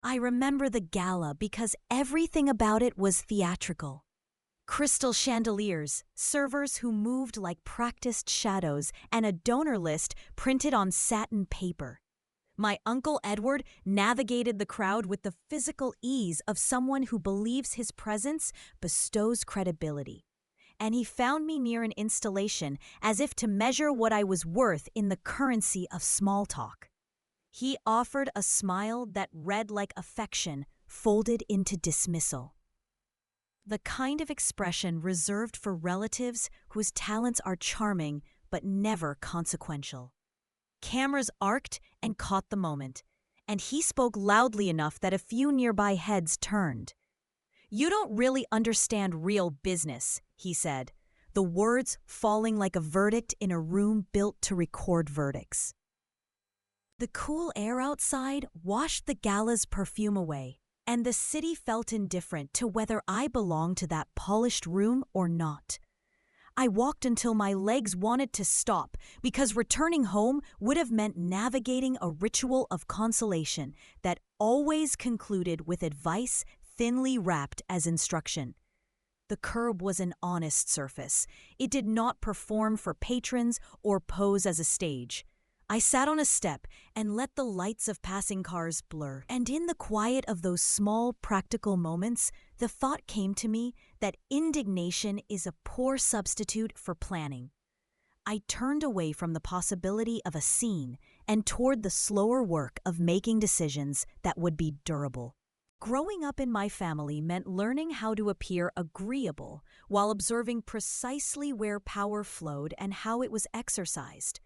I remember the gala because everything about it was theatrical. Crystal chandeliers, servers who moved like practiced shadows, and a donor list printed on satin paper. My Uncle Edward navigated the crowd with the physical ease of someone who believes his presence bestows credibility. And he found me near an installation as if to measure what I was worth in the currency of small talk. He offered a smile that read like affection folded into dismissal. The kind of expression reserved for relatives whose talents are charming but never consequential. Cameras arced and caught the moment, and he spoke loudly enough that a few nearby heads turned. "You don't really understand real business," he said, the words falling like a verdict in a room built to record verdicts. The cool air outside washed the gala's perfume away, and the city felt indifferent to whether I belonged to that polished room or not. I walked until my legs wanted to stop because returning home would have meant navigating a ritual of consolation that always concluded with advice thinly wrapped as instruction. The curb was an honest surface. It did not perform for patrons or pose as a stage. I sat on a step and let the lights of passing cars blur. And in the quiet of those small, practical moments, the thought came to me that indignation is a poor substitute for planning. I turned away from the possibility of a scene and toward the slower work of making decisions that would be durable. Growing up in my family meant learning how to appear agreeable while observing precisely where power flowed and how it was exercised.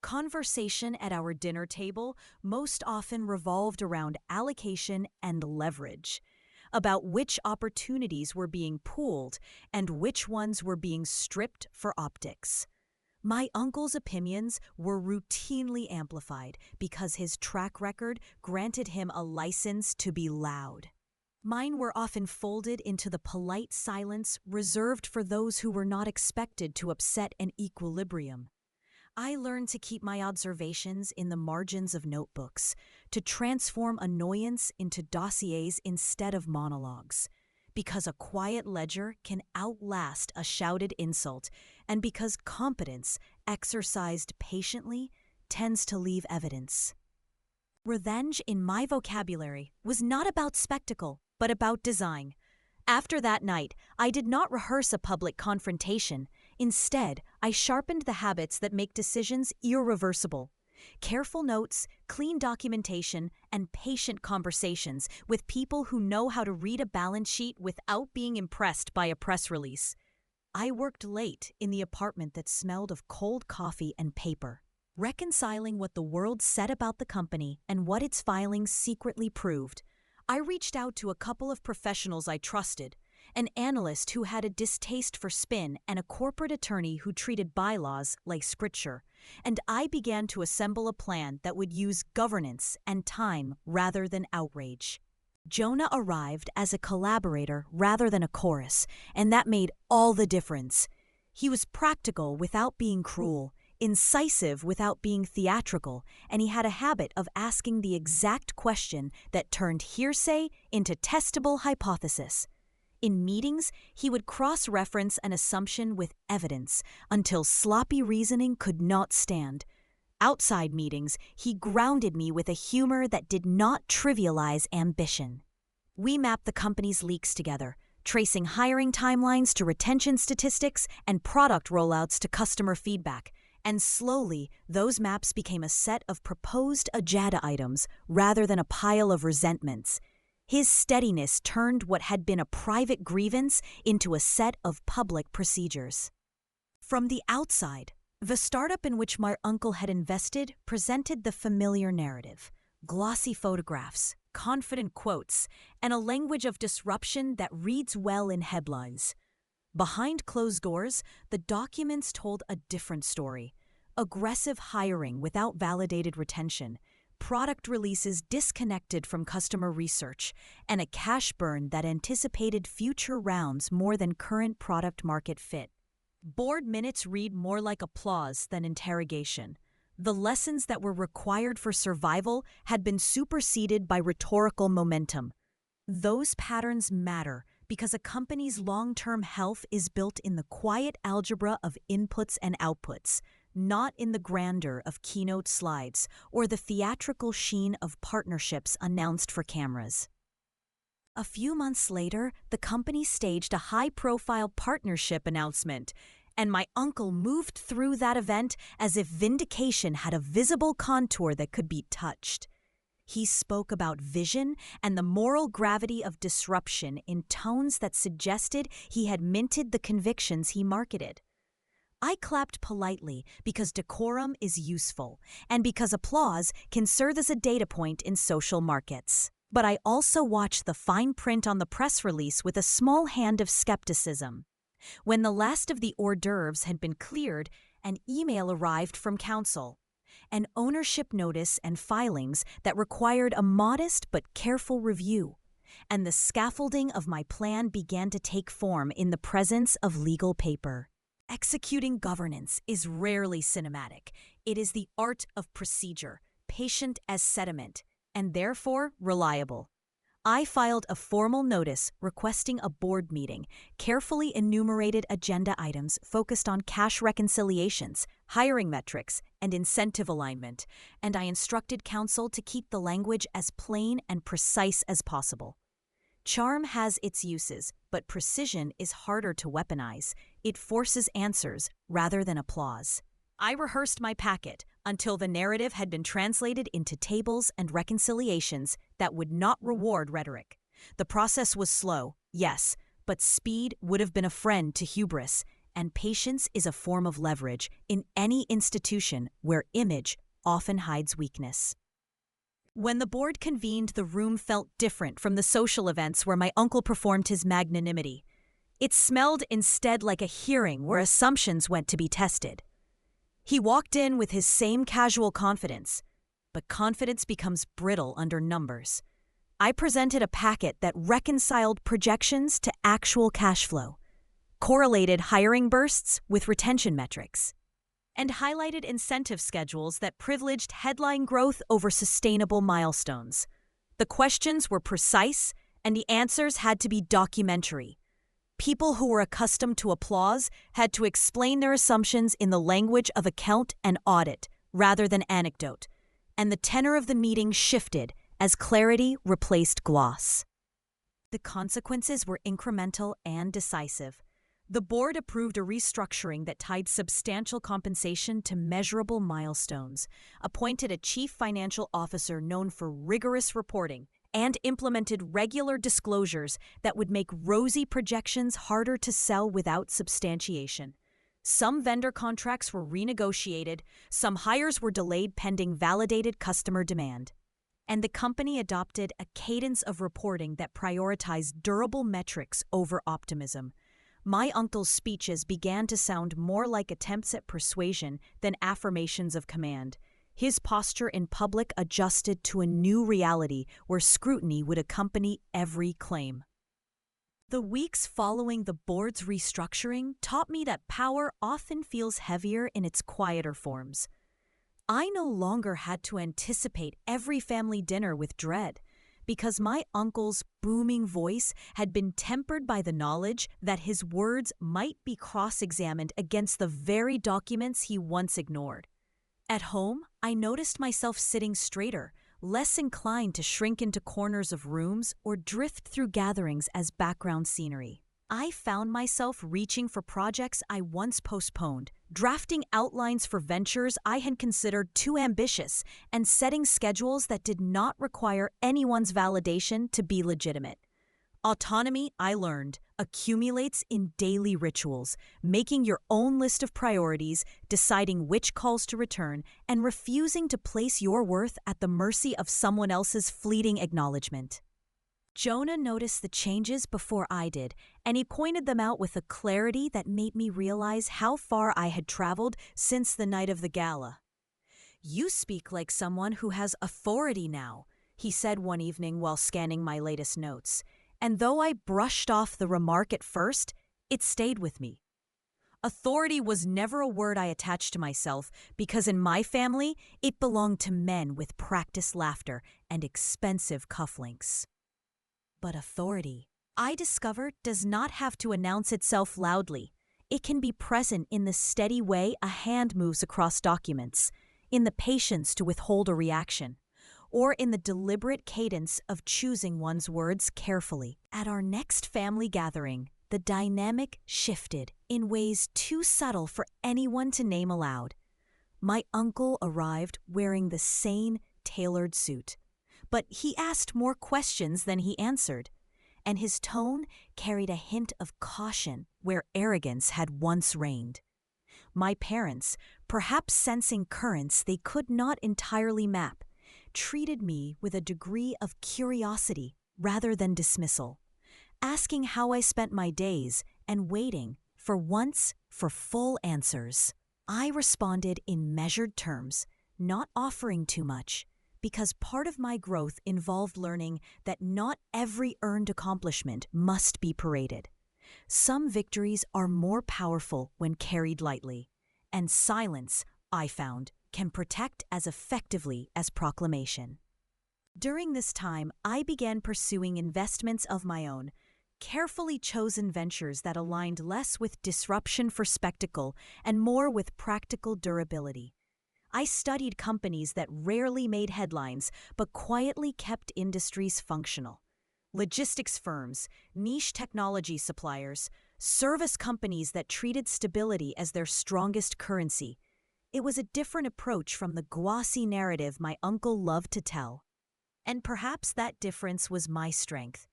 Conversation at our dinner table most often revolved around allocation and leverage, about which opportunities were being pooled and which ones were being stripped for optics. My uncle's opinions were routinely amplified because his track record granted him a license to be loud. Mine were often folded into the polite silence reserved for those who were not expected to upset an equilibrium. I learned to keep my observations in the margins of notebooks, to transform annoyance into dossiers instead of monologues, because a quiet ledger can outlast a shouted insult, and because competence, exercised patiently, tends to leave evidence. Revenge in my vocabulary was not about spectacle, but about design. After that night, I did not rehearse a public confrontation. Instead, I sharpened the habits that make decisions irreversible. Careful notes, clean documentation, and patient conversations with people who know how to read a balance sheet without being impressed by a press release. I worked late in the apartment that smelled of cold coffee and paper, reconciling what the world said about the company and what its filings secretly proved. I reached out to a couple of professionals I trusted, an analyst who had a distaste for spin and a corporate attorney who treated bylaws like scripture, and I began to assemble a plan that would use governance and time rather than outrage. Jonah arrived as a collaborator rather than a chorus, and that made all the difference. He was practical without being cruel, incisive without being theatrical, and he had a habit of asking the exact question that turned hearsay into testable hypothesis. In meetings, he would cross-reference an assumption with evidence until sloppy reasoning could not stand. Outside meetings, he grounded me with a humor that did not trivialize ambition. We mapped the company's leaks together, tracing hiring timelines to retention statistics and product rollouts to customer feedback. And slowly, those maps became a set of proposed agenda items rather than a pile of resentments. His steadiness turned what had been a private grievance into a set of public procedures. From the outside, the startup in which my uncle had invested presented the familiar narrative: glossy photographs, confident quotes, and a language of disruption that reads well in headlines. Behind closed doors, the documents told a different story: aggressive hiring without validated retention, product releases disconnected from customer research, and a cash burn that anticipated future rounds more than current product market fit. Board minutes read more like applause than interrogation. The lessons that were required for survival had been superseded by rhetorical momentum. Those patterns matter because a company's long-term health is built in the quiet algebra of inputs and outputs, not in the grandeur of keynote slides or the theatrical sheen of partnerships announced for cameras. A few months later, the company staged a high-profile partnership announcement, and my uncle moved through that event as if vindication had a visible contour that could be touched. He spoke about vision and the moral gravity of disruption in tones that suggested he had minted the convictions he marketed. I clapped politely because decorum is useful and because applause can serve as a data point in social markets. But I also watched the fine print on the press release with a small hand of skepticism. When the last of the hors d'oeuvres had been cleared, an email arrived from counsel, an ownership notice and filings that required a modest but careful review, and the scaffolding of my plan began to take form in the presence of legal paper. Executing governance is rarely cinematic. It is the art of procedure, patient as sediment, and therefore reliable. I filed a formal notice requesting a board meeting, carefully enumerated agenda items focused on cash reconciliations, hiring metrics, and incentive alignment, and I instructed counsel to keep the language as plain and precise as possible. Charm has its uses, but precision is harder to weaponize. It forces answers rather than applause. I rehearsed my packet until the narrative had been translated into tables and reconciliations that would not reward rhetoric. The process was slow, yes, but speed would have been a friend to hubris, and patience is a form of leverage in any institution where image often hides weakness. When the board convened, the room felt different from the social events where my uncle performed his magnanimity. It smelled instead like a hearing where assumptions went to be tested. He walked in with his same casual confidence, but confidence becomes brittle under numbers. I presented a packet that reconciled projections to actual cash flow, correlated hiring bursts with retention metrics, and highlighted incentive schedules that privileged headline growth over sustainable milestones. The questions were precise, and the answers had to be documentary. People who were accustomed to applause had to explain their assumptions in the language of account and audit rather than anecdote, and the tenor of the meeting shifted as clarity replaced gloss. The consequences were incremental and decisive. The board approved a restructuring that tied substantial compensation to measurable milestones, appointed a chief financial officer known for rigorous reporting, and implemented regular disclosures that would make rosy projections harder to sell without substantiation. Some vendor contracts were renegotiated, some hires were delayed pending validated customer demand. And the company adopted a cadence of reporting that prioritized durable metrics over optimism. My uncle's speeches began to sound more like attempts at persuasion than affirmations of command. His posture in public adjusted to a new reality where scrutiny would accompany every claim. The weeks following the board's restructuring taught me that power often feels heavier in its quieter forms. I no longer had to anticipate every family dinner with dread, because my uncle's booming voice had been tempered by the knowledge that his words might be cross-examined against the very documents he once ignored. At home, I noticed myself sitting straighter, less inclined to shrink into corners of rooms or drift through gatherings as background scenery. I found myself reaching for projects I once postponed, drafting outlines for ventures I had considered too ambitious, and setting schedules that did not require anyone's validation to be legitimate. Autonomy, I learned, accumulates in daily rituals, making your own list of priorities, deciding which calls to return, and refusing to place your worth at the mercy of someone else's fleeting acknowledgement. Jonah noticed the changes before I did, and he pointed them out with a clarity that made me realize how far I had traveled since the night of the gala. "You speak like someone who has authority now," he said one evening while scanning my latest notes. And though I brushed off the remark at first, it stayed with me. Authority was never a word I attached to myself because in my family, it belonged to men with practiced laughter and expensive cufflinks. But authority, I discovered, does not have to announce itself loudly. It can be present in the steady way a hand moves across documents, in the patience to withhold a reaction, or in the deliberate cadence of choosing one's words carefully. At our next family gathering, the dynamic shifted in ways too subtle for anyone to name aloud. My uncle arrived wearing the same tailored suit, but he asked more questions than he answered, and his tone carried a hint of caution where arrogance had once reigned. My parents, perhaps sensing currents they could not entirely map, treated me with a degree of curiosity rather than dismissal, asking how I spent my days and waiting, for once, for full answers. I responded in measured terms, not offering too much, because part of my growth involved learning that not every earned accomplishment must be paraded. Some victories are more powerful when carried lightly, and silence, I found, can protect as effectively as proclamation. During this time, I began pursuing investments of my own, carefully chosen ventures that aligned less with disruption for spectacle and more with practical durability. I studied companies that rarely made headlines but quietly kept industries functional. Logistics firms, niche technology suppliers, service companies that treated stability as their strongest currency. It was a different approach from the glossy narrative my uncle loved to tell. And perhaps that difference was my strength.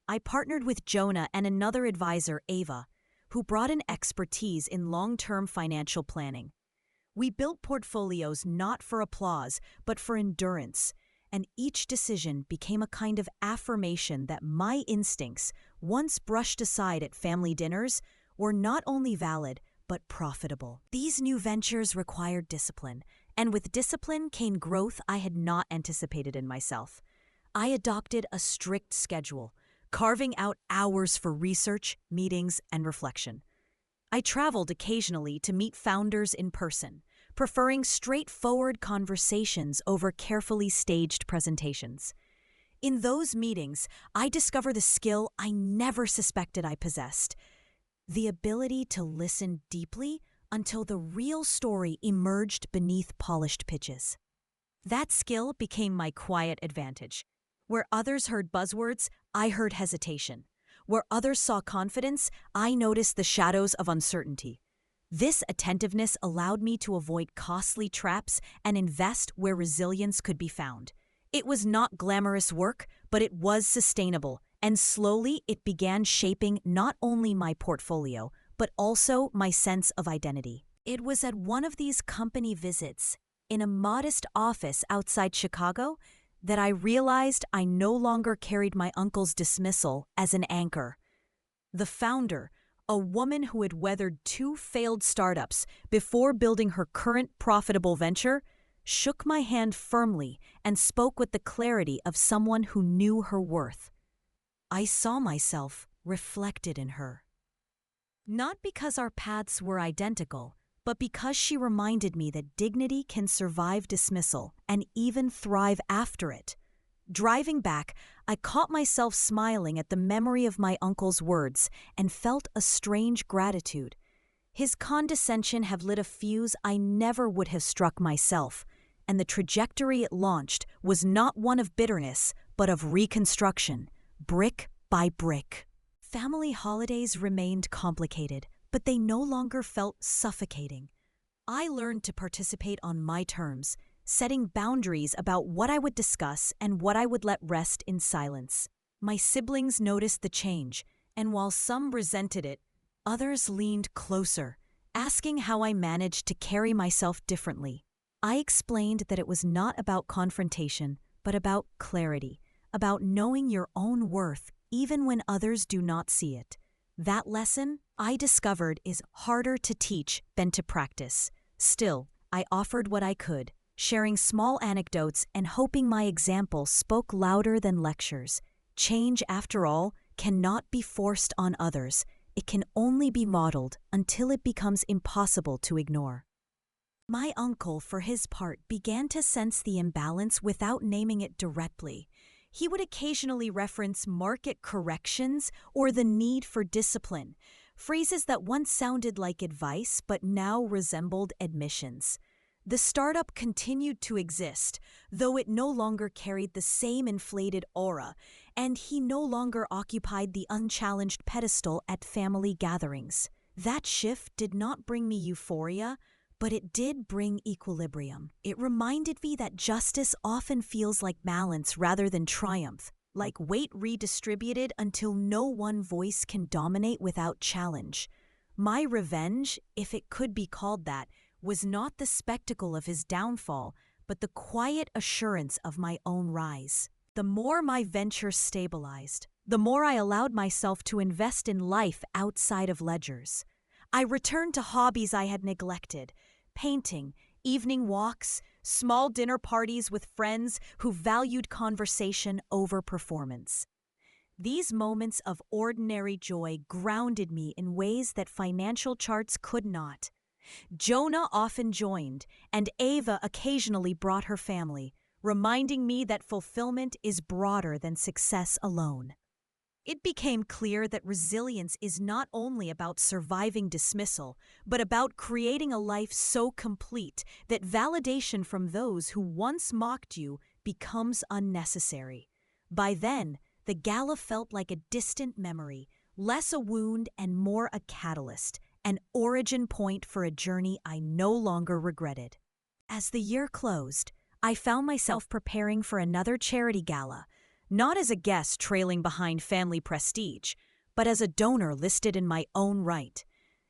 I partnered with Jonah and another advisor, Ava, who brought in expertise in long-term financial planning. We built portfolios not for applause, but for endurance, and each decision became a kind of affirmation that my instincts, once brushed aside at family dinners, were not only valid, but profitable. These new ventures required discipline, and with discipline came growth I had not anticipated in myself. I adopted a strict schedule, carving out hours for research, meetings, and reflection. I traveled occasionally to meet founders in person, preferring straightforward conversations over carefully staged presentations. In those meetings, I discovered a skill I never suspected I possessed: the ability to listen deeply until the real story emerged beneath polished pitches. That skill became my quiet advantage. Where others heard buzzwords, I heard hesitation. Where others saw confidence, I noticed the shadows of uncertainty. This attentiveness allowed me to avoid costly traps and invest where resilience could be found. It was not glamorous work, but it was sustainable, and slowly it began shaping not only my portfolio, but also my sense of identity. It was at one of these company visits, in a modest office outside Chicago, that I realized I no longer carried my uncle's dismissal as an anchor. The founder, a woman who had weathered 2 failed startups before building her current profitable venture, shook my hand firmly and spoke with the clarity of someone who knew her worth. I saw myself reflected in her. Not because our paths were identical, but because she reminded me that dignity can survive dismissal and even thrive after it. Driving back, I caught myself smiling at the memory of my uncle's words and felt a strange gratitude. His condescension had lit a fuse I never would have struck myself, and the trajectory it launched was not one of bitterness, but of reconstruction, brick by brick. Family holidays remained complicated, but they no longer felt suffocating. I learned to participate on my terms, setting boundaries about what I would discuss and what I would let rest in silence. My siblings noticed the change, and while some resented it, others leaned closer, asking how I managed to carry myself differently. I explained that it was not about confrontation, but about clarity, about knowing your own worth even when others do not see it. That lesson, I discovered, is harder to teach than to practice. Still, I offered what I could, sharing small anecdotes and hoping my example spoke louder than lectures. Change, after all, cannot be forced on others. it can only be modeled until it becomes impossible to ignore. My uncle, for his part, began to sense the imbalance without naming it directly. He would occasionally reference market corrections or the need for discipline, phrases that once sounded like advice but now resembled admissions. The startup continued to exist, though it no longer carried the same inflated aura, and he no longer occupied the unchallenged pedestal at family gatherings. That shift did not bring me euphoria, but it did bring equilibrium. It reminded me that justice often feels like balance rather than triumph, like weight redistributed until no one voice can dominate without challenge. My revenge, if it could be called that, was not the spectacle of his downfall, but the quiet assurance of my own rise. The more my venture stabilized, the more I allowed myself to invest in life outside of ledgers. I returned to hobbies I had neglected: painting, evening walks, small dinner parties with friends who valued conversation over performance. These moments of ordinary joy grounded me in ways that financial charts could not. Jonah often joined, and Ava occasionally brought her family, reminding me that fulfillment is broader than success alone. It became clear that resilience is not only about surviving dismissal, but about creating a life so complete that validation from those who once mocked you becomes unnecessary. By then, the gala felt like a distant memory, less a wound and more a catalyst, an origin point for a journey I no longer regretted. As the year closed, I found myself preparing for another charity gala, not as a guest trailing behind family prestige, but as a donor listed in my own right.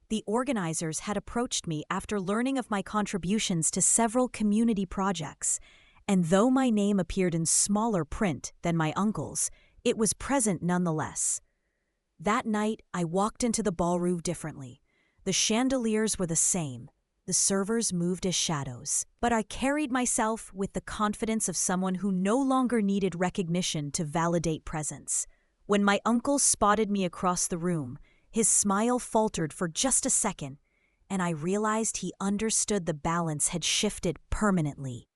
The organizers had approached me after learning of my contributions to several community projects, and though my name appeared in smaller print than my uncle's, it was present nonetheless. That night, I walked into the ballroom differently. The chandeliers were the same. The servers moved as shadows, but I carried myself with the confidence of someone who no longer needed recognition to validate presence. When my uncle spotted me across the room, his smile faltered for just a second, and I realized he understood the balance had shifted permanently.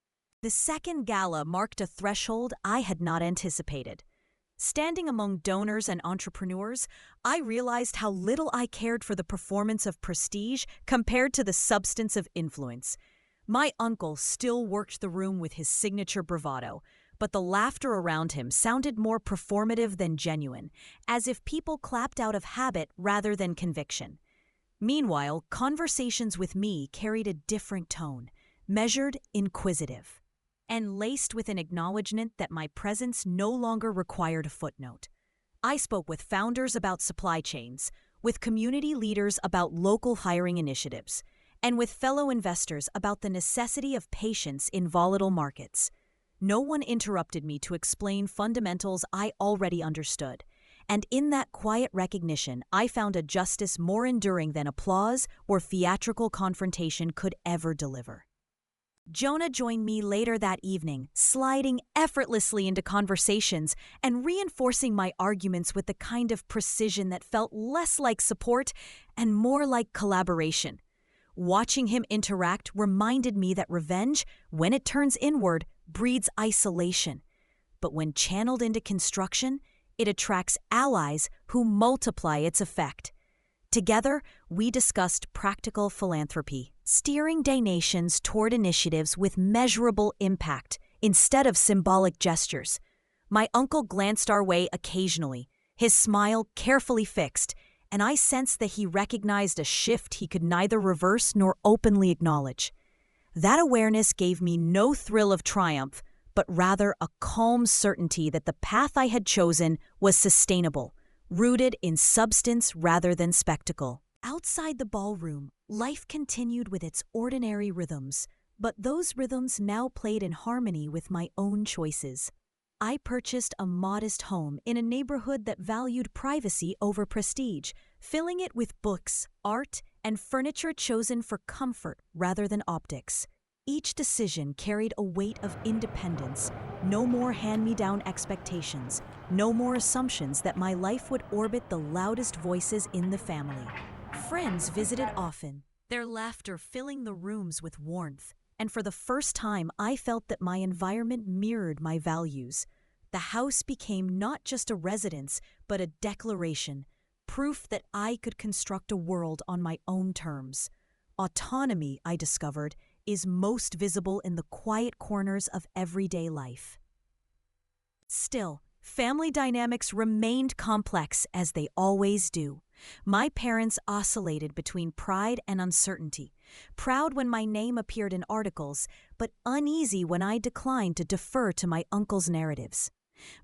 The second gala marked a threshold I had not anticipated. Standing among donors and entrepreneurs, I realized how little I cared for the performance of prestige compared to the substance of influence. My uncle still worked the room with his signature bravado, but the laughter around him sounded more performative than genuine, as if people clapped out of habit rather than conviction. Meanwhile, conversations with me carried a different tone, measured, inquisitive, and laced with an acknowledgement that my presence no longer required a footnote. I spoke with founders about supply chains, with community leaders about local hiring initiatives, and with fellow investors about the necessity of patience in volatile markets. No one interrupted me to explain fundamentals I already understood, and in that quiet recognition, I found a justice more enduring than applause or theatrical confrontation could ever deliver. Jonah joined me later that evening, sliding effortlessly into conversations and reinforcing my arguments with the kind of precision that felt less like support and more like collaboration. Watching him interact reminded me that revenge, when it turns inward, breeds isolation. But when channeled into construction, it attracts allies who multiply its effect. Together, we discussed practical philanthropy, steering donations toward initiatives with measurable impact instead of symbolic gestures. My uncle glanced our way occasionally, his smile carefully fixed, and I sensed that he recognized a shift he could neither reverse nor openly acknowledge. That awareness gave me no thrill of triumph, but rather a calm certainty that the path I had chosen was sustainable, rooted in substance rather than spectacle. Outside the ballroom, life continued with its ordinary rhythms, but those rhythms now played in harmony with my own choices. I purchased a modest home in a neighborhood that valued privacy over prestige, filling it with books, art, and furniture chosen for comfort rather than optics. Each decision carried a weight of independence. No more hand-me-down expectations. No more assumptions that my life would orbit the loudest voices in the family. Friends visited often, their laughter filling the rooms with warmth. And for the first time, I felt that my environment mirrored my values. The house became not just a residence, but a declaration, proof that I could construct a world on my own terms. Autonomy, I discovered, is most visible in the quiet corners of everyday life. Still, family dynamics remained complex as they always do. My parents oscillated between pride and uncertainty, proud when my name appeared in articles, but uneasy when I declined to defer to my uncle's narratives.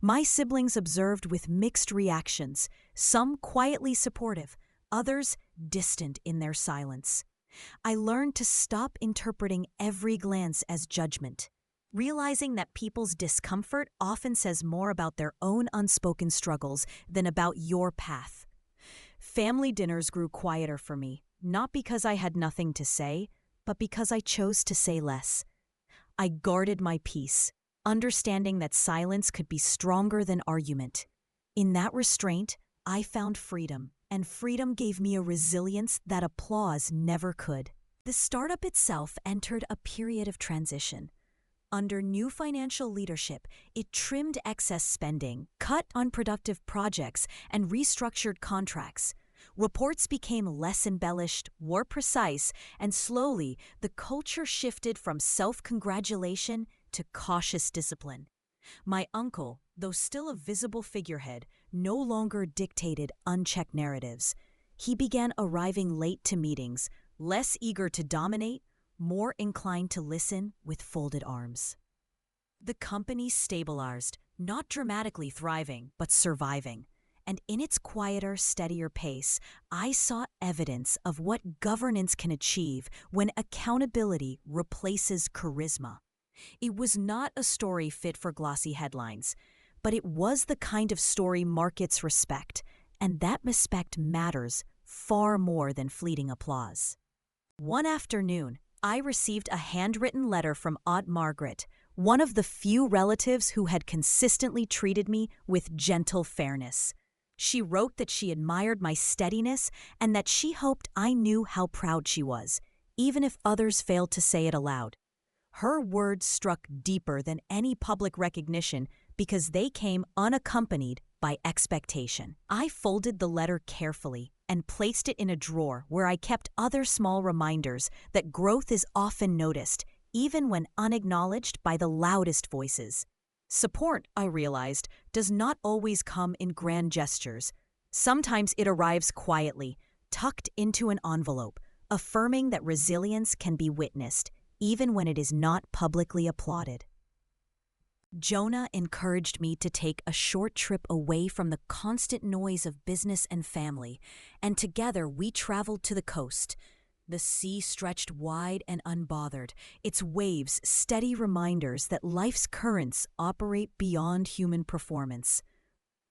My siblings observed with mixed reactions, some quietly supportive, others distant in their silence. I learned to stop interpreting every glance as judgment, realizing that people's discomfort often says more about their own unspoken struggles than about your path. Family dinners grew quieter for me, not because I had nothing to say, but because I chose to say less. I guarded my peace, understanding that silence could be stronger than argument. In that restraint, I found freedom, and freedom gave me a resilience that applause never could. The startup itself entered a period of transition. Under new financial leadership, it trimmed excess spending, cut unproductive projects, and restructured contracts. Reports became less embellished, more precise, and slowly the culture shifted from self-congratulation to cautious discipline. My uncle, though still a visible figurehead, no longer dictated unchecked narratives. He began arriving late to meetings, less eager to dominate, more inclined to listen with folded arms. The company stabilized, not dramatically thriving, but surviving. And in its quieter, steadier pace, I saw evidence of what governance can achieve when accountability replaces charisma. It was not a story fit for glossy headlines, but it was the kind of story markets respect, and that respect matters far more than fleeting applause. One afternoon, I received a handwritten letter from Aunt Margaret, one of the few relatives who had consistently treated me with gentle fairness. She wrote that she admired my steadiness and that she hoped I knew how proud she was, even if others failed to say it aloud. Her words struck deeper than any public recognition because they came unaccompanied by expectation. I folded the letter carefully and placed it in a drawer where I kept other small reminders that growth is often noticed, even when unacknowledged by the loudest voices. Support, I realized, does not always come in grand gestures. Sometimes it arrives quietly, tucked into an envelope, affirming that resilience can be witnessed, even when it is not publicly applauded. Jonah encouraged me to take a short trip away from the constant noise of business and family, and together we traveled to the coast. The sea stretched wide and unbothered, its waves steady reminders that life's currents operate beyond human performance.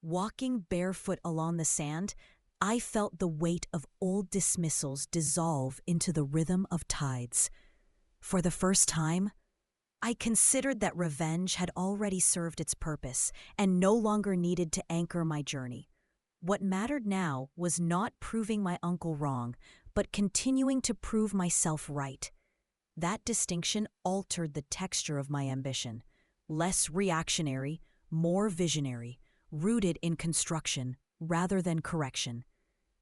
Walking barefoot along the sand, I felt the weight of old dismissals dissolve into the rhythm of tides. For the first time, I considered that revenge had already served its purpose and no longer needed to anchor my journey. What mattered now was not proving my uncle wrong, but continuing to prove myself right. That distinction altered the texture of my ambition. Less reactionary, more visionary, rooted in construction rather than correction.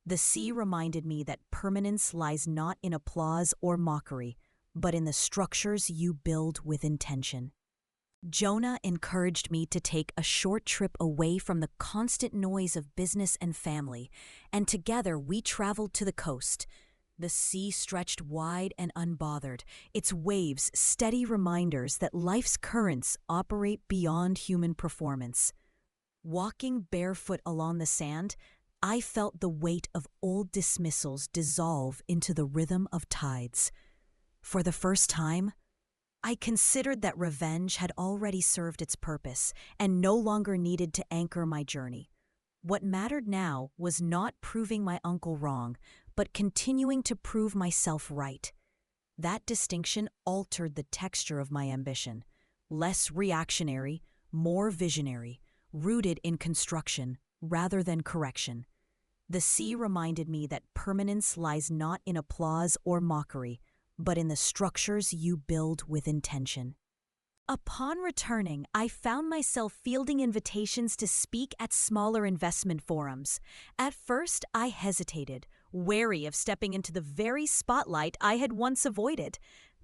The sea reminded me that permanence lies not in applause or mockery, but in the structures you build with intention. Jonah encouraged me to take a short trip away from the constant noise of business and family, and together we traveled to the coast. The sea stretched wide and unbothered, its waves steady reminders that life's currents operate beyond human performance. Walking barefoot along the sand, I felt the weight of old dismissals dissolve into the rhythm of tides. For the first time, I considered that revenge had already served its purpose and no longer needed to anchor my journey. What mattered now was not proving my uncle wrong, but continuing to prove myself right. That distinction altered the texture of my ambition. Less reactionary, more visionary, rooted in construction rather than correction. The sea reminded me that permanence lies not in applause or mockery, but in the structures you build with intention. Upon returning, I found myself fielding invitations to speak at smaller investment forums. At first, I hesitated, wary of stepping into the very spotlight I had once avoided.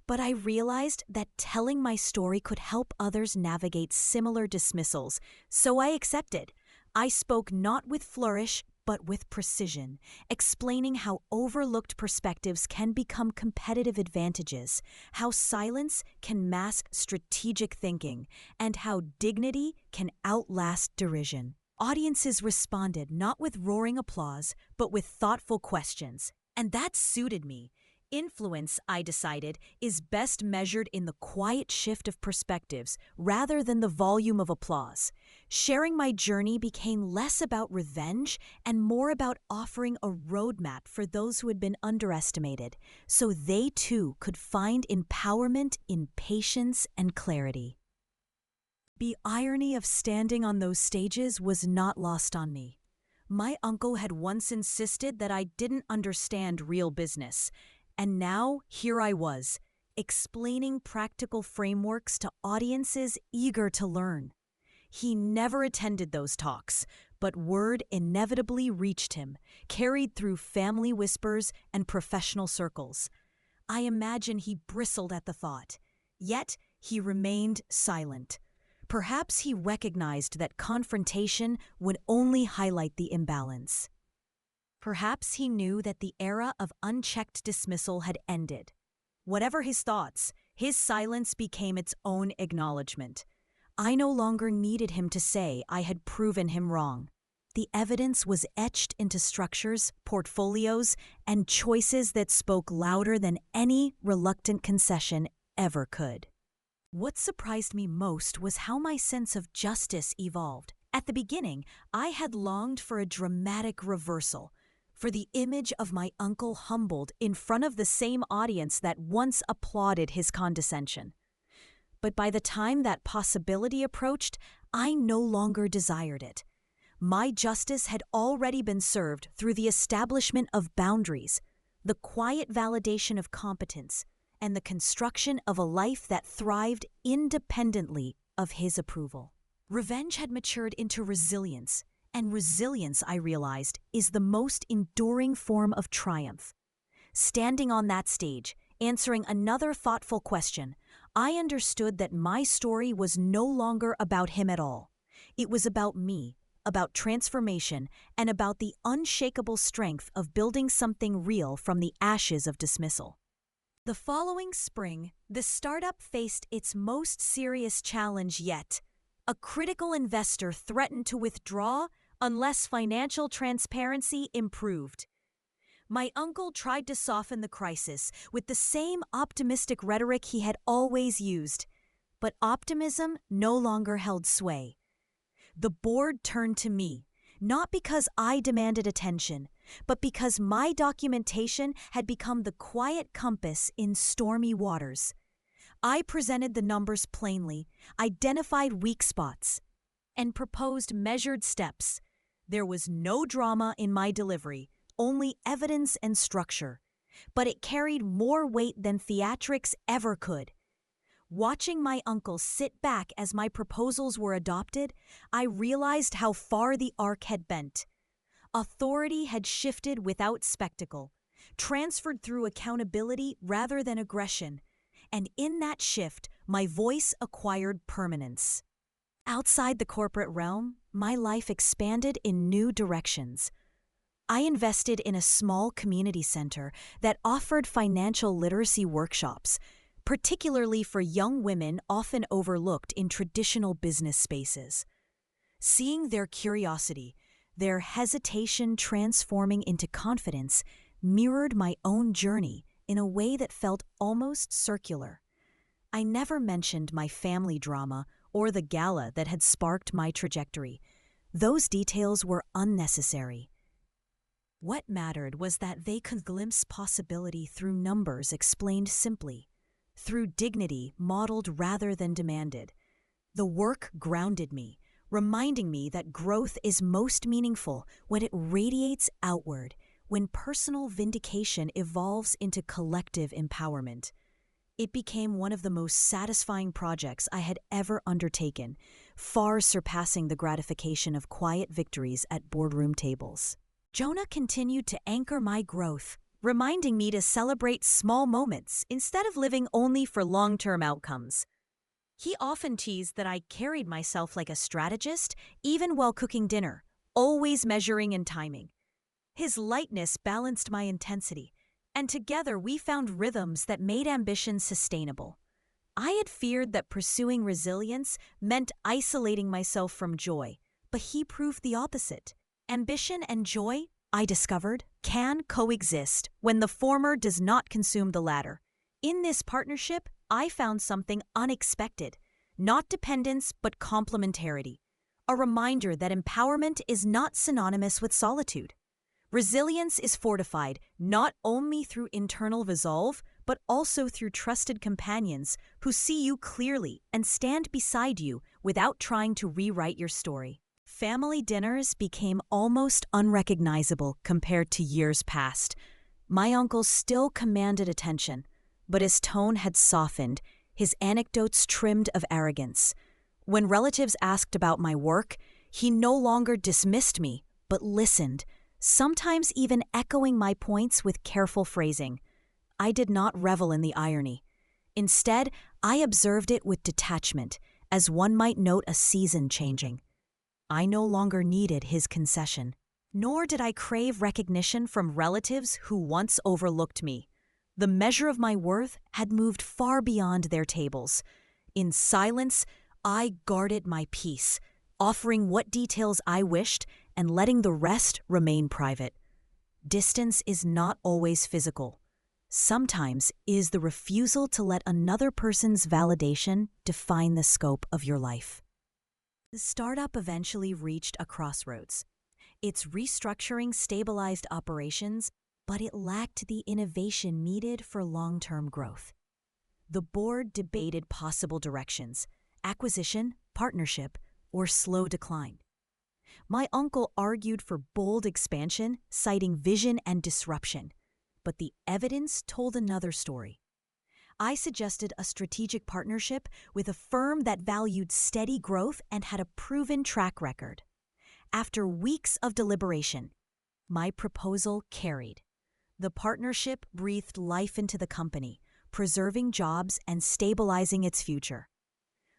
But I realized that telling my story could help others navigate similar dismissals, so I accepted. I spoke not with flourish, but with precision, explaining how overlooked perspectives can become competitive advantages, how silence can mask strategic thinking, and how dignity can outlast derision. Audiences responded not with roaring applause, but with thoughtful questions, and that suited me. Influence, I decided, is best measured in the quiet shift of perspectives rather than the volume of applause. Sharing my journey became less about revenge and more about offering a roadmap for those who had been underestimated, so they too could find empowerment in patience and clarity. The irony of standing on those stages was not lost on me. My uncle had once insisted that I didn't understand real business. And now, here I was, explaining practical frameworks to audiences eager to learn. He never attended those talks, but word inevitably reached him, carried through family whispers and professional circles. I imagine he bristled at the thought, yet he remained silent. Perhaps he recognized that confrontation would only highlight the imbalance. Perhaps he knew that the era of unchecked dismissal had ended. Whatever his thoughts, his silence became its own acknowledgement. I no longer needed him to say I had proven him wrong. The evidence was etched into structures, portfolios, and choices that spoke louder than any reluctant concession ever could. What surprised me most was how my sense of justice evolved. At the beginning, I had longed for a dramatic reversal, for the image of my uncle humbled in front of the same audience that once applauded his condescension. But by the time that possibility approached, I no longer desired it. My justice had already been served through the establishment of boundaries, the quiet validation of competence, and the construction of a life that thrived independently of his approval. Revenge had matured into resilience, and resilience, I realized, is the most enduring form of triumph. Standing on that stage, answering another thoughtful question, I understood that my story was no longer about him at all. It was about me, about transformation, and about the unshakable strength of building something real from the ashes of dismissal. The following spring, the startup faced its most serious challenge yet. A critical investor threatened to withdraw unless financial transparency improved. My uncle tried to soften the crisis with the same optimistic rhetoric he had always used, but optimism no longer held sway. The board turned to me, not because I demanded attention, but because my documentation had become the quiet compass in stormy waters. I presented the numbers plainly, identified weak spots, and proposed measured steps. There was no drama in my delivery, only evidence and structure, but it carried more weight than theatrics ever could. Watching my uncle sit back as my proposals were adopted, I realized how far the arc had bent. Authority had shifted without spectacle, transferred through accountability rather than aggression, and in that shift, my voice acquired permanence. Outside the corporate realm, my life expanded in new directions. I invested in a small community center that offered financial literacy workshops, particularly for young women often overlooked in traditional business spaces. Seeing their curiosity, their hesitation transforming into confidence, mirrored my own journey in a way that felt almost circular. I never mentioned my family drama or the gala that had sparked my trajectory. Those details were unnecessary. What mattered was that they could glimpse possibility through numbers explained simply, through dignity modeled rather than demanded. The work grounded me, reminding me that growth is most meaningful when it radiates outward, when personal vindication evolves into collective empowerment. It became one of the most satisfying projects I had ever undertaken, far surpassing the gratification of quiet victories at boardroom tables. Jonah continued to anchor my growth, reminding me to celebrate small moments instead of living only for long-term outcomes. He often teased that I carried myself like a strategist, even while cooking dinner, always measuring and timing. His lightness balanced my intensity, and together we found rhythms that made ambition sustainable. I had feared that pursuing resilience meant isolating myself from joy, but he proved the opposite. Ambition and joy, I discovered, can coexist when the former does not consume the latter. In this partnership, I found something unexpected, not dependence but complementarity, a reminder that empowerment is not synonymous with solitude. Resilience is fortified not only through internal resolve, but also through trusted companions who see you clearly and stand beside you without trying to rewrite your story. Family dinners became almost unrecognizable compared to years past. My uncle still commanded attention, but his tone had softened, his anecdotes trimmed of arrogance. When relatives asked about my work, he no longer dismissed me, but listened, sometimes even echoing my points with careful phrasing. I did not revel in the irony. Instead, I observed it with detachment, as one might note a season changing. I no longer needed his concession, nor did I crave recognition from relatives who once overlooked me. The measure of my worth had moved far beyond their tables. In silence, I guarded my peace, offering what details I wished and letting the rest remain private. Distance is not always physical. Sometimes it is the refusal to let another person's validation define the scope of your life. The startup eventually reached a crossroads. Its restructuring stabilized operations, but it lacked the innovation needed for long-term growth. The board debated possible directions: acquisition, partnership, or slow decline. My uncle argued for bold expansion, citing vision and disruption, but the evidence told another story. I suggested a strategic partnership with a firm that valued steady growth and had a proven track record. After weeks of deliberation, my proposal carried. The partnership breathed life into the company, preserving jobs and stabilizing its future.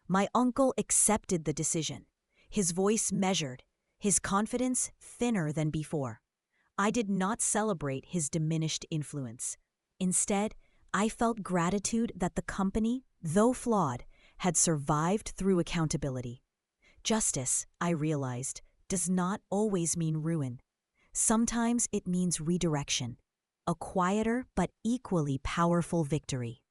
My uncle accepted the decision, his voice measured, his confidence thinner than before. I did not celebrate his diminished influence. Instead, I felt gratitude that the company, though flawed, had survived through accountability. Justice, I realized, does not always mean ruin. Sometimes it means redirection, a quieter but equally powerful victory.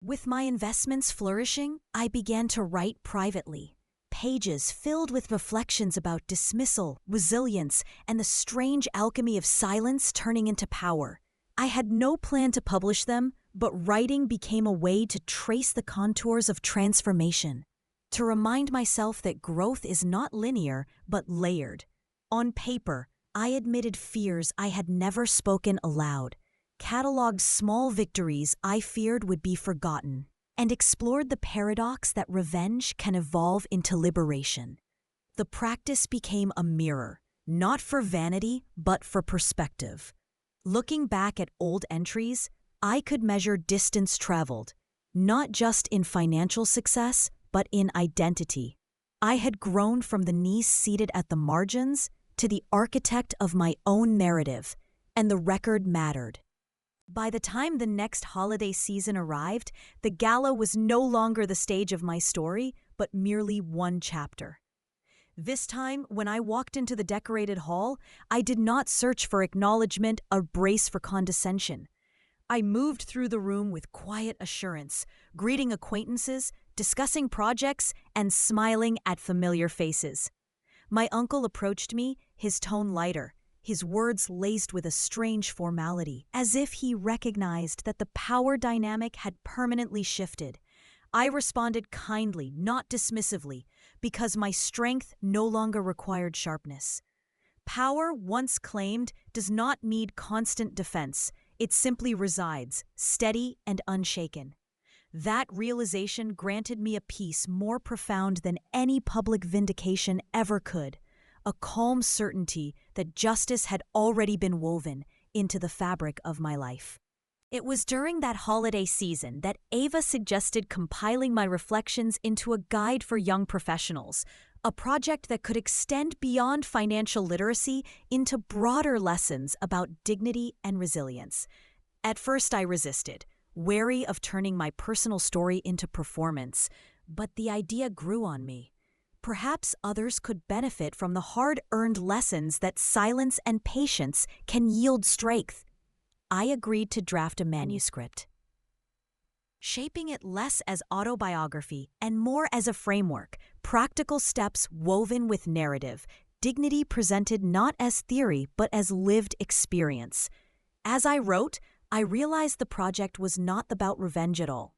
With my investments flourishing, I began to write privately. Pages filled with reflections about dismissal, resilience, and the strange alchemy of silence turning into power. I had no plan to publish them, but writing became a way to trace the contours of transformation, to remind myself that growth is not linear, but layered. On paper, I admitted fears I had never spoken aloud, cataloged small victories I feared would be forgotten, and explored the paradox that revenge can evolve into liberation. The practice became a mirror, not for vanity, but for perspective. Looking back at old entries, I could measure distance traveled, not just in financial success, but in identity. I had grown from the niece seated at the margins to the architect of my own narrative, and the record mattered. By the time the next holiday season arrived, the Gala was no longer the stage of my story, but merely one chapter. This time, when I walked into the decorated hall, I did not search for acknowledgement or brace for condescension. I moved through the room with quiet assurance, greeting acquaintances, discussing projects, and smiling at familiar faces. My uncle approached me, his tone lighter, his words laced with a strange formality, as if he recognized that the power dynamic had permanently shifted. I responded kindly, not dismissively, because my strength no longer required sharpness. Power, once claimed, does not need constant defense. It simply resides, steady and unshaken. That realization granted me a peace more profound than any public vindication ever could, a calm certainty that justice had already been woven into the fabric of my life. It was during that holiday season that Ava suggested compiling my reflections into a guide for young professionals, a project that could extend beyond financial literacy into broader lessons about dignity and resilience. At first I resisted, wary of turning my personal story into performance, but the idea grew on me. Perhaps others could benefit from the hard-earned lessons that silence and patience can yield strength. I agreed to draft a manuscript, shaping it less as autobiography and more as a framework, practical steps woven with narrative, dignity presented not as theory but as lived experience. As I wrote, I realized the project was not about revenge at all.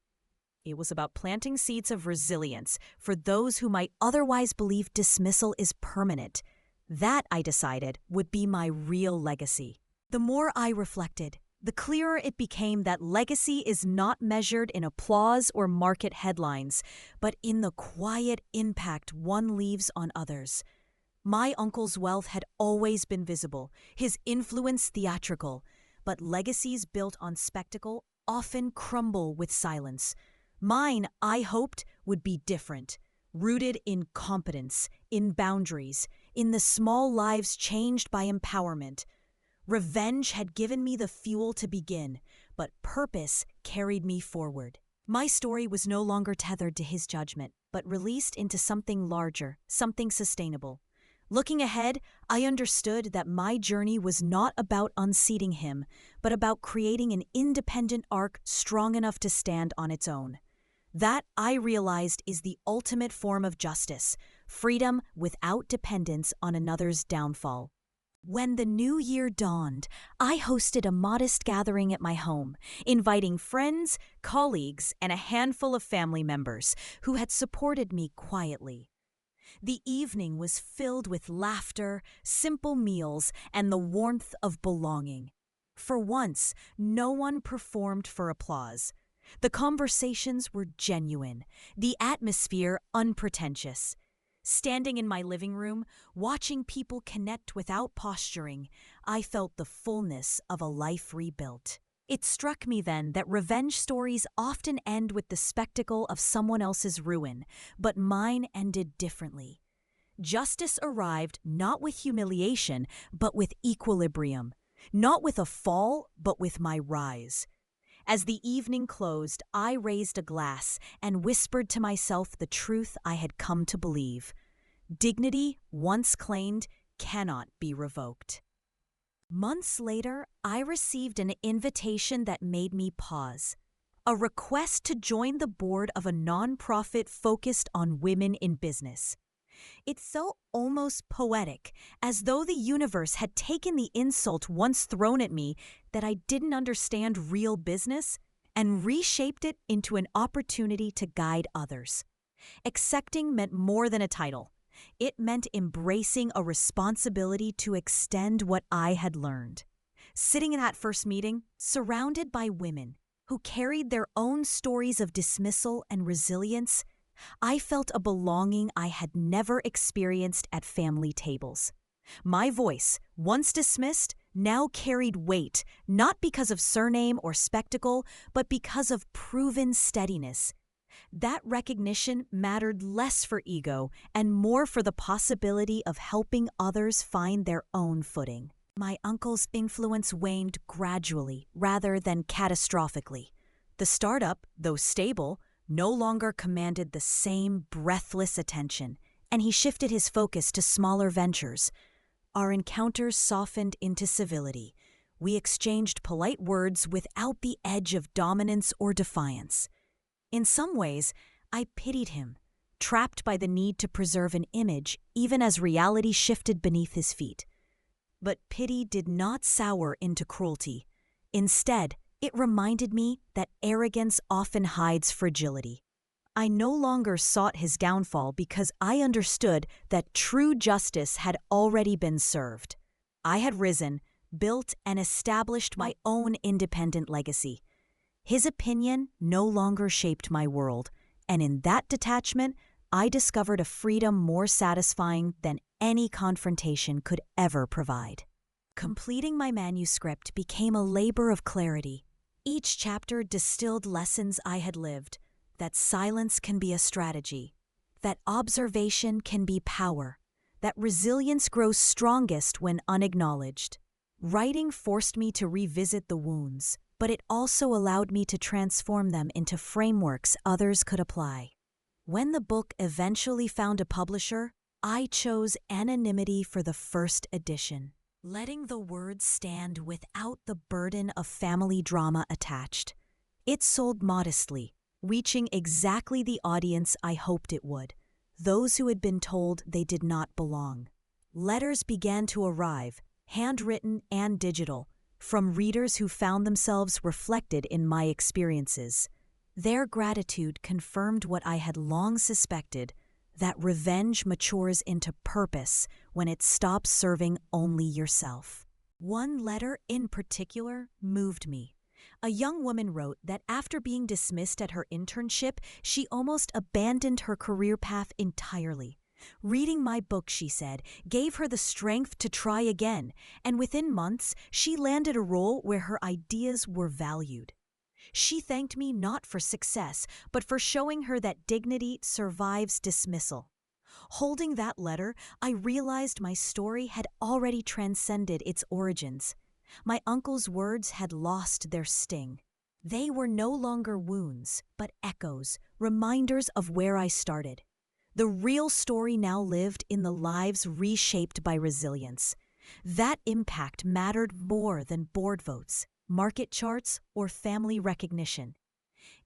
It was about planting seeds of resilience for those who might otherwise believe dismissal is permanent. That, I decided, would be my real legacy. The more I reflected, the clearer it became that legacy is not measured in applause or market headlines, but in the quiet impact one leaves on others. My uncle's wealth had always been visible, his influence theatrical, but legacies built on spectacle often crumble with silence. Mine, I hoped, would be different, rooted in competence, in boundaries, in the small lives changed by empowerment. Revenge had given me the fuel to begin, but purpose carried me forward. My story was no longer tethered to his judgment, but released into something larger, something sustainable. Looking ahead, I understood that my journey was not about unseating him, but about creating an independent arc strong enough to stand on its own. That, I realized, is the ultimate form of justice, freedom without dependence on another's downfall. When the new year dawned, I hosted a modest gathering at my home, inviting friends, colleagues, and a handful of family members who had supported me quietly. The evening was filled with laughter, simple meals, and the warmth of belonging. For once, no one performed for applause. The conversations were genuine, the atmosphere unpretentious. Standing in my living room, watching people connect without posturing, I felt the fullness of a life rebuilt. It struck me then that revenge stories often end with the spectacle of someone else's ruin, but mine ended differently. Justice arrived not with humiliation, but with equilibrium, not with a fall, but with my rise. As the evening closed, I raised a glass and whispered to myself the truth I had come to believe. Dignity, once claimed, cannot be revoked. Months later, I received an invitation that made me pause. A request to join the board of a nonprofit focused on women in business. It felt almost poetic, as though the universe had taken the insult once thrown at me that I didn't understand real business and reshaped it into an opportunity to guide others. Accepting meant more than a title. It meant embracing a responsibility to extend what I had learned. Sitting in that first meeting, surrounded by women who carried their own stories of dismissal and resilience, I felt a belonging I had never experienced at family tables. My voice, once dismissed, now carried weight, not because of surname or spectacle, but because of proven steadiness. That recognition mattered less for ego and more for the possibility of helping others find their own footing. My uncle's influence waned gradually rather than catastrophically. The startup, though stable, no longer commanded the same breathless attention, and he shifted his focus to smaller ventures. Our encounters softened into civility. We exchanged polite words without the edge of dominance or defiance. In some ways, I pitied him, trapped by the need to preserve an image even as reality shifted beneath his feet. But pity did not sour into cruelty. Instead, it reminded me that arrogance often hides fragility. I no longer sought his downfall because I understood that true justice had already been served. I had risen, built, and established my own independent legacy. His opinion no longer shaped my world, and in that detachment, I discovered a freedom more satisfying than any confrontation could ever provide. Completing my manuscript became a labor of clarity. Each chapter distilled lessons I had lived, that silence can be a strategy, that observation can be power, that resilience grows strongest when unacknowledged. Writing forced me to revisit the wounds, but it also allowed me to transform them into frameworks others could apply. When the book eventually found a publisher, I chose anonymity for the first edition, letting the words stand without the burden of family drama attached. It sold modestly, reaching exactly the audience I hoped it would, those who had been told they did not belong. Letters began to arrive, handwritten and digital, from readers who found themselves reflected in my experiences. Their gratitude confirmed what I had long suspected, that revenge matures into purpose when it stops serving only yourself. One letter in particular moved me. A young woman wrote that after being dismissed at her internship, she almost abandoned her career path entirely. Reading my book, she said, gave her the strength to try again, and within months, she landed a role where her ideas were valued. She thanked me not for success, but for showing her that dignity survives dismissal. Holding that letter, I realized my story had already transcended its origins. My uncle's words had lost their sting. They were no longer wounds, but echoes, reminders of where I started. The real story now lived in the lives reshaped by resilience. That impact mattered more than board votes, market charts, or family recognition.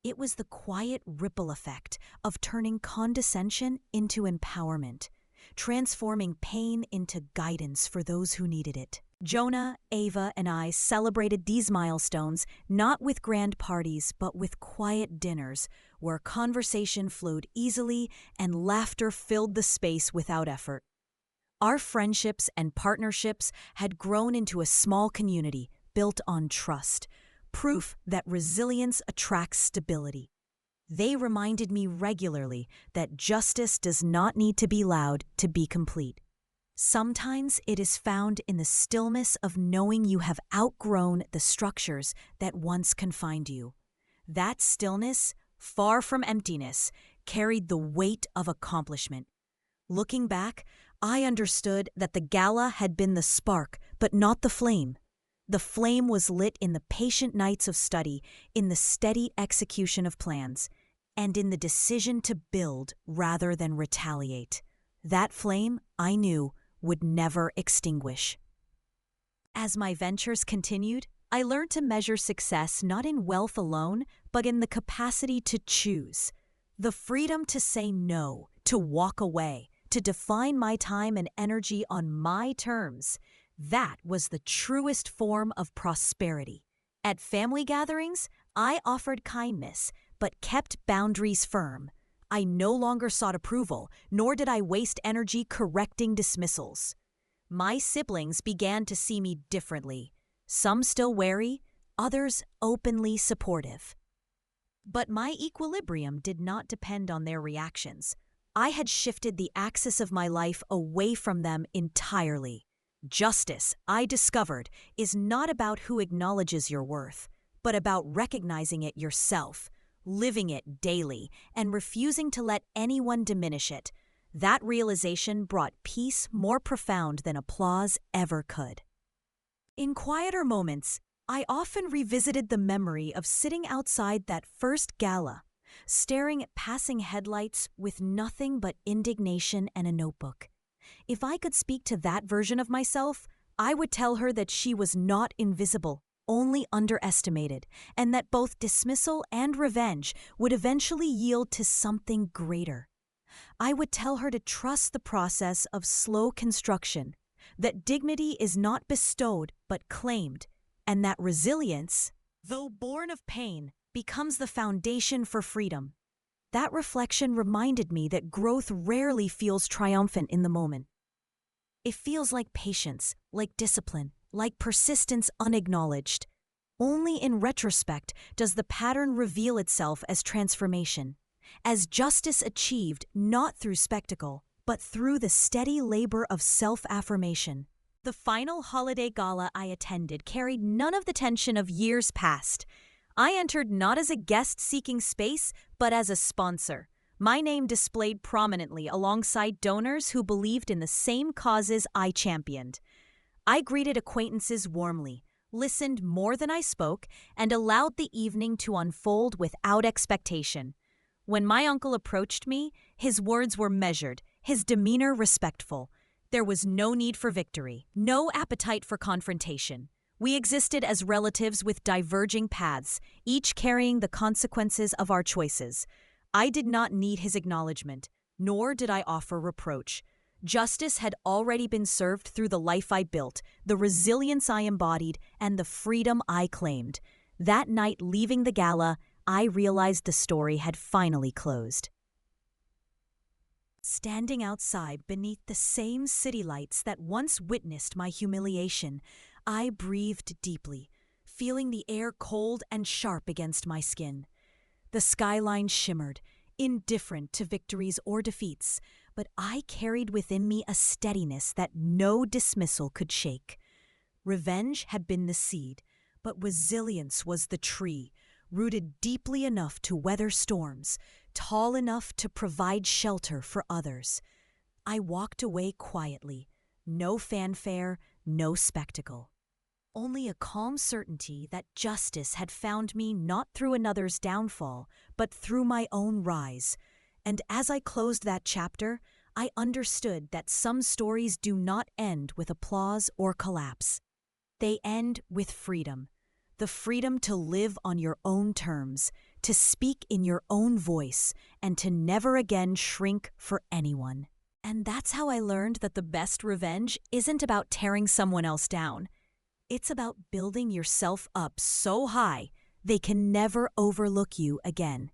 It was the quiet ripple effect of turning condescension into empowerment, transforming pain into guidance for those who needed it. Jonah, Ava, and I celebrated these milestones not with grand parties but with quiet dinners where conversation flowed easily and laughter filled the space without effort. Our friendships and partnerships had grown into a small community built on trust, proof that resilience attracts stability. They reminded me regularly that justice does not need to be loud to be complete. Sometimes it is found in the stillness of knowing you have outgrown the structures that once confined you. That stillness, far from emptiness, carried the weight of accomplishment. Looking back, I understood that the Gala had been the spark, but not the flame. The flame was lit in the patient nights of study, in the steady execution of plans, and in the decision to build rather than retaliate. That flame, I knew, would never extinguish. As my ventures continued, I learned to measure success not in wealth alone, but in the capacity to choose. The freedom to say no, to walk away, to define my time and energy on my terms. That was the truest form of prosperity. At family gatherings, I offered kindness, but kept boundaries firm. I no longer sought approval, nor did I waste energy correcting dismissals. My siblings began to see me differently, some still wary, others openly supportive. But my equilibrium did not depend on their reactions. I had shifted the axis of my life away from them entirely. Justice, I discovered, is not about who acknowledges your worth, but about recognizing it yourself, living it daily, and refusing to let anyone diminish it. That realization brought peace more profound than applause ever could. In quieter moments, I often revisited the memory of sitting outside that first gala, staring at passing headlights with nothing but indignation and a notebook. If I could speak to that version of myself, I would tell her that she was not invisible, only underestimated, and that both dismissal and revenge would eventually yield to something greater. I would tell her to trust the process of slow construction, that dignity is not bestowed but claimed, and that resilience, though born of pain, becomes the foundation for freedom. That reflection reminded me that growth rarely feels triumphant in the moment. It feels like patience, like discipline, like persistence unacknowledged. Only in retrospect does the pattern reveal itself as transformation, as justice achieved not through spectacle, but through the steady labor of self-affirmation. The final holiday gala I attended carried none of the tension of years past. I entered not as a guest seeking space, but as a sponsor. My name displayed prominently alongside donors who believed in the same causes I championed. I greeted acquaintances warmly, listened more than I spoke, and allowed the evening to unfold without expectation. When my uncle approached me, his words were measured, his demeanor respectful. There was no need for victory, no appetite for confrontation. We existed as relatives with diverging paths, each carrying the consequences of our choices. I did not need his acknowledgement, nor did I offer reproach. Justice had already been served through the life I built, the resilience I embodied, and the freedom I claimed. That night, leaving the gala, I realized the story had finally closed. Standing outside beneath the same city lights that once witnessed my humiliation, I breathed deeply, feeling the air cold and sharp against my skin. The skyline shimmered, indifferent to victories or defeats, but I carried within me a steadiness that no dismissal could shake. Revenge had been the seed, but resilience was the tree, rooted deeply enough to weather storms, tall enough to provide shelter for others. I walked away quietly, no fanfare, no spectacle. Only a calm certainty that justice had found me not through another's downfall, but through my own rise. And as I closed that chapter, I understood that some stories do not end with applause or collapse. They end with freedom. The freedom to live on your own terms, to speak in your own voice, and to never again shrink for anyone. And that's how I learned that the best revenge isn't about tearing someone else down. It's about building yourself up so high they can never overlook you again.